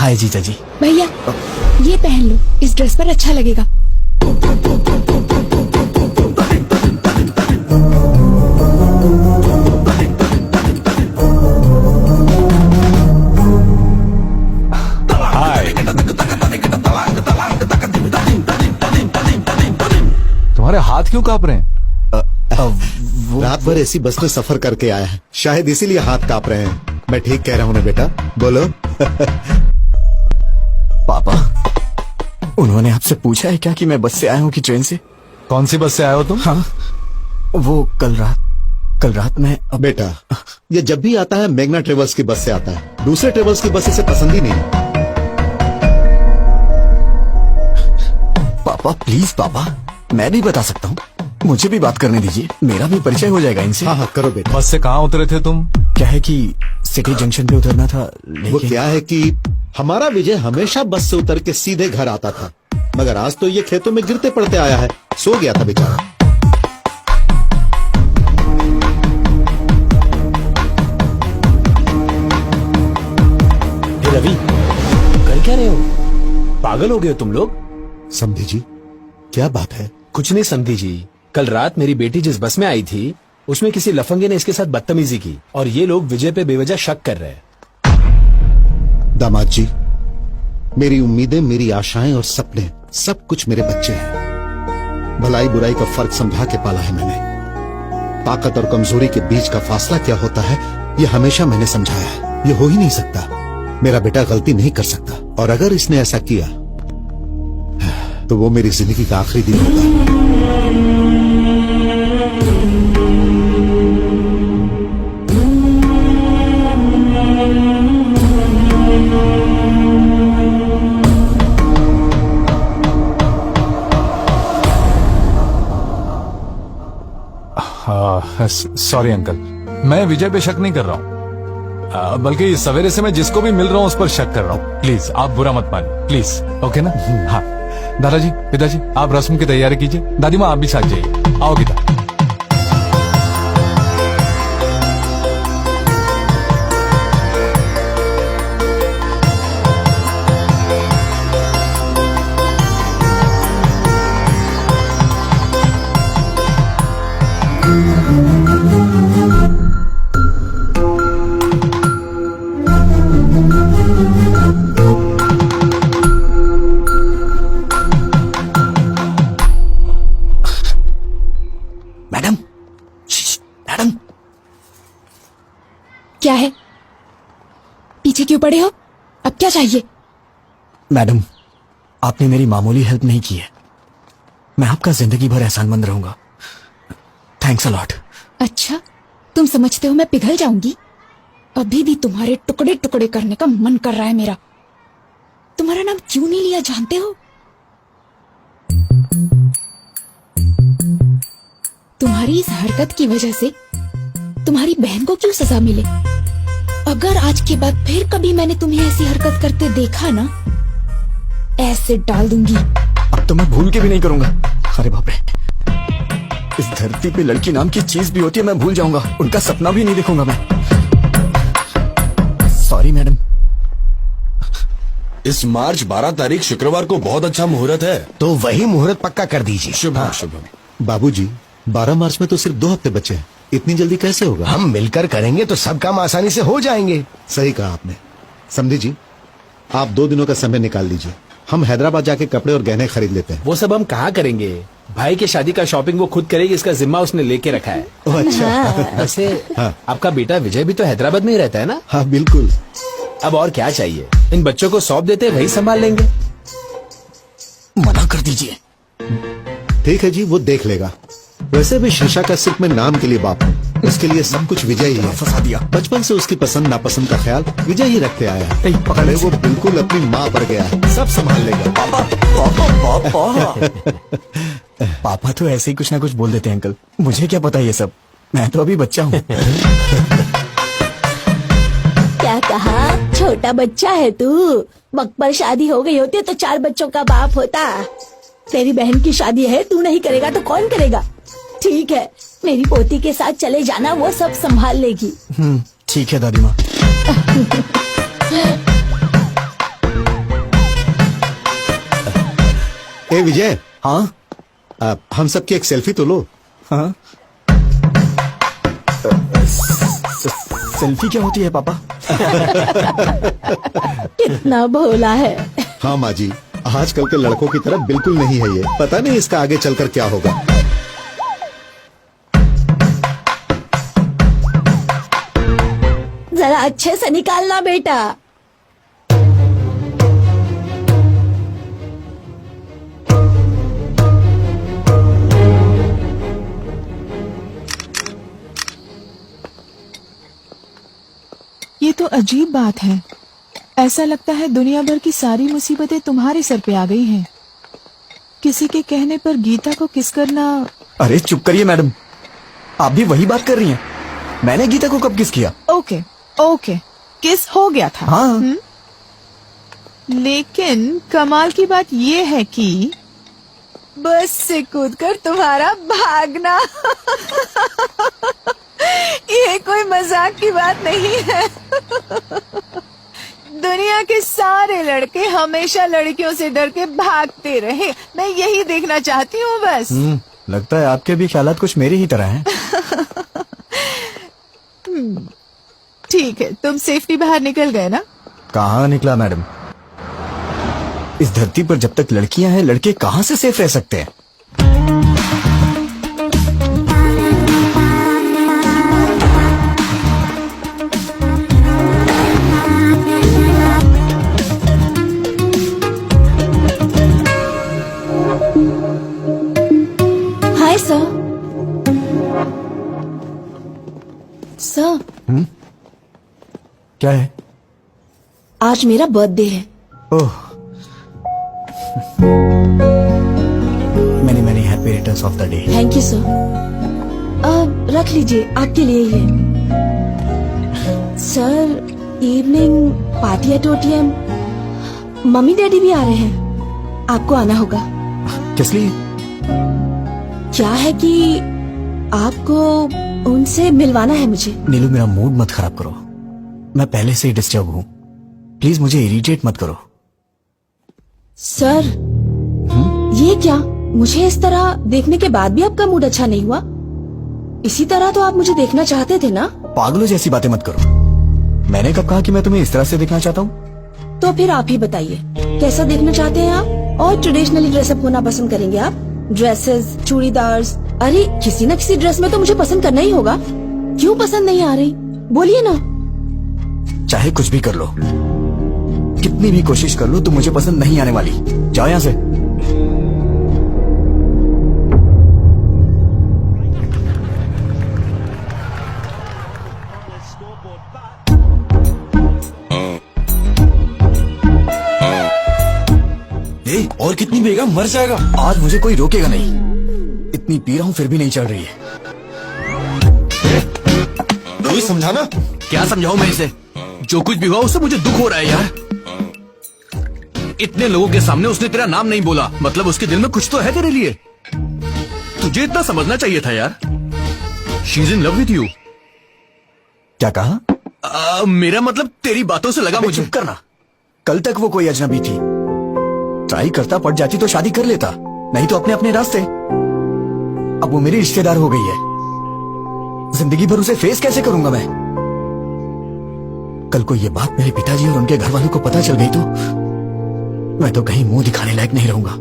हाय जीजा जी। भैया ये पहन लो, इस ड्रेस पर अच्छा लगेगा। हाय। तुम्हारे हाथ क्यों कांप रहे हैं? रात भर ऐसी बस में सफर करके आया है, शायद इसीलिए हाथ कांप रहे हैं। मैं ठीक कह रहा हूँ ना बेटा? बोलो। पापा, उन्होंने आपसे पूछा है क्या कि मैं बस से आया हूँ कि ट्रेन से? कौन सी बस से आए हो तुम? हाँ, वो कल रात में। बेटा, ये जब भी आता है मेघना ट्रेवल्स की बस से आता है, दूसरे ट्रेवल्स की बस इसे पसंद ही नहीं। पापा प्लीज पापा, मैं भी बता सकता हूँ, मुझे भी बात करने दीजिए, मेरा भी परिचय हो जाएगा इनसे। हाँ करो बेटा। बस से कहाँ उतरे थे तुम? क्या है कि सिटी जंक्शन पे उतरना था, लेकिन वो क्या है कि हमारा विजय हमेशा बस से उतर के सीधे घर आता था, मगर आज तो ये खेतों में गिरते पड़ते आया है, सो गया था बेचारा। रवि, कर क्या रहे हो? पागल हो गए हो तुम लोग? समधी जी, क्या बात है? कुछ नहीं समधी जी, कल रात मेरी बेटी जिस बस में आई थी उसमें किसी लफंगे ने इसके साथ बदतमीजी की और ये लोग विजय पे बेवजह शक कर रहे हैं। दामाद जी, मेरी उम्मीदें, मेरी आशाएं और सपने सब कुछ मेरे बच्चे हैं। भलाई बुराई का फर्क समझा के पाला है मैंने। ताकत और कमजोरी के बीच का फासला क्या होता है ये हमेशा मैंने समझाया है। ये हो ही नहीं सकता, मेरा बेटा गलती नहीं कर सकता, और अगर इसने ऐसा किया तो वो मेरी जिंदगी का आखिरी दिन होगा। सॉरी अंकल, मैं विजय पे शक नहीं कर रहा हूँ, बल्कि सवेरे से मैं जिसको भी मिल रहा हूँ उस पर शक कर रहा हूँ। प्लीज आप बुरा मत मानिए, प्लीज। ओके ना? हाँ दादाजी, पिताजी, आप रस्म की तैयारी कीजिए। दादी माँ आप भी साथ जाइए। आओ गीता। मैडम, क्या है? पीछे क्यों पड़े हो? अब क्या चाहिए? मैडम, आपने मेरी मामूली हेल्प नहीं की है, मैं आपका जिंदगी भर एहसानमंद रहूंगा। Thanks a lot. अच्छा, तुम समझते हो मैं पिघल जाऊंगी? अभी भी तुम्हारे टुकड़े टुकड़े करने का मन कर रहा है मेरा। तुम्हारा नाम क्यों नहीं लिया जानते हो? तुम्हारी इस हरकत की वजह से तुम्हारी बहन को क्यों सजा मिले? अगर आज के बाद फिर कभी मैंने तुम्हें ऐसी हरकत करते देखा ना, ऐसे डाल दूंगी। अब तो मैं भूल के भी नहीं करूंगा। अरे बाप रे, इस धरती पे लड़की नाम की चीज भी होती है, मैं भूल जाऊंगा, उनका सपना भी नहीं देखूंगा मैं। Sorry madam. इस मार्च 12 तारीख शुक्रवार को बहुत अच्छा मुहूर्त है, तो वही मुहूर्त पक्का कर दीजिए। शुभ शुभ। बाबूजी, 12 मार्च में तो सिर्फ 2 हफ्ते बचे हैं, इतनी जल्दी कैसे होगा? हम मिलकर करेंगे तो सब काम आसानी से हो जाएंगे। सही कहा आपने। समझी जी, आप 2 दिनों का समय निकाल लीजिए, हम हैदराबाद जाके कपड़े और गहने खरीद लेते हैं। वो सब हम कहाँ करेंगे? भाई की शादी का शॉपिंग वो खुद करेगी, इसका जिम्मा उसने लेके रखा है। अच्छा। वैसे हाँ। आपका बेटा विजय भी तो हैदराबाद में ही रहता है ना? हाँ बिल्कुल। अब और क्या चाहिए? इन बच्चों को सौंप देते, वही संभाल लेंगे। मना कर दीजिए। ठीक है जी, वो देख लेगा। वैसे भी शीशा का सिर्फ मैं नाम के लिए बाप हूँ, उसके लिए सब कुछ विजय ही है। फंसा दिया। बचपन से उसकी पसंद नापसंद का ख्याल विजय ही रखते आया है। नहीं, पकड़ अरे वो बिल्कुल अपनी माँ पर गया है, सब संभाल लेगा। पापा पापा पापा पापा तो ऐसे ही कुछ ना कुछ बोल देते हैं अंकल, मुझे क्या पता ये सब, मैं तो अभी बच्चा हूँ। क्या कहा? छोटा बच्चा है तू? वक्त पर शादी हो गई होती तो 4 बच्चों का बाप होता। तेरी बहन की शादी है, तू नहीं करेगा तो कौन करेगा? ठीक है, मेरी पोती के साथ चले जाना, वो सब संभाल लेगी। ठीक है दादी माँ। ए विजय, हाँ हम सबकी एक सेल्फी तो लो। हाँ सेल्फी क्या होती है पापा? कितना भोला है। हाँ माँ जी, आजकल के लड़कों की तरह बिल्कुल नहीं है ये। पता नहीं इसका आगे चलकर क्या होगा। जरा अच्छे से निकालना बेटा। ये तो अजीब बात है। ऐसा लगता है दुनिया भर की सारी मुसीबतें तुम्हारे सर पे आ गई हैं। किसी के कहने पर गीता को किस करना। अरे चुप करिए मैडम, आप भी वही बात कर रही हैं। मैंने गीता को कब किस किया? ओके ओके, किस हो गया था। हाँ लेकिन कमाल की बात ये है कि बस से कूदकर तुम्हारा भागना ये कोई मजाक की बात नहीं है। दुनिया के सारे लड़के हमेशा लड़कियों से डर के भागते रहे। मैं यही देखना चाहती हूँ बस। लगता है आपके भी ख्यालात कुछ मेरी ही तरह हैं। ठीक है, तुम सेफ्टी बाहर निकल गए ना? कहाँ निकला मैडम? इस धरती पर जब तक लड़कियां हैं, लड़के कहाँ से सेफ रह सकते हैं? Hi sir. सर, क्या है? आज मेरा बर्थडे है। Oh, many happy returns of the day. Thank you sir. अब रख लीजिए, आपके लिए ये। Sir, evening party at OTM। Mummy daddy भी आ रहे हैं, आपको आना होगा। किस लिए? क्या है कि आपको उनसे मिलवाना है मुझे। नीलू, मेरा मूड मत खराब करो। मैं पहले से ही डिस्टर्ब हूँ। प्लीज मुझे इरिटेट मत करो। सर, ये क्या? मुझे इस तरह देखने के बाद भी आपका मूड अच्छा नहीं हुआ? इसी तरह तो आप मुझे देखना चाहते थे ना? पागलों जैसी बातें मत करो। मैंने कब कहा कि मैं तुम्हें इस तरह से देखना चाहता हूँ? तो फिर आप ही बताइए, कैसा देखना चाहते हैं आप? और ट्रेडिशनली ड्रेसअप होना पसंद करेंगे आप? ड्रेसेस, चूड़ीदार्स, अरे किसी न किसी ड्रेस में तो मुझे पसंद करना ही होगा। क्यों पसंद नहीं आ रही? बोलिए ना। चाहे कुछ भी कर लो, कितनी भी कोशिश कर लो, तुम मुझे पसंद नहीं आने वाली। जाओ यहाँ से। और कितनी पिएगा, मर जाएगा। आज मुझे कोई रोकेगा नहीं। इतनी पी रहा हूँ फिर भी नहीं चढ़ रही है। रोहित, समझाना। क्या समझाऊं मैं इसे? जो कुछ भी हुआ उससे मुझे दुख हो रहा है यार। इतने लोगों के सामने उसने तेरा नाम नहीं बोला, मतलब उसके दिल में कुछ तो है तेरे लिए। तुझे इतना समझना चाहिए था यार। She is in love with you. क्या कहा? मेरा मतलब तेरी बातों से लगा मुझे। चुप करना। कल तक वो कोई अजनबी थी। ट्राई करता, पड़ जाती तो शादी कर लेता, नहीं तो अपने अपने रास्ते। अब वो मेरी रिश्तेदार हो गई है। जिंदगी भर उसे फेस कैसे करूंगा मैं? कल को ये बात मेरे पिताजी और उनके घर वालों को पता चल गई तो मैं तो कहीं मुंह दिखाने लायक नहीं रहूंगा।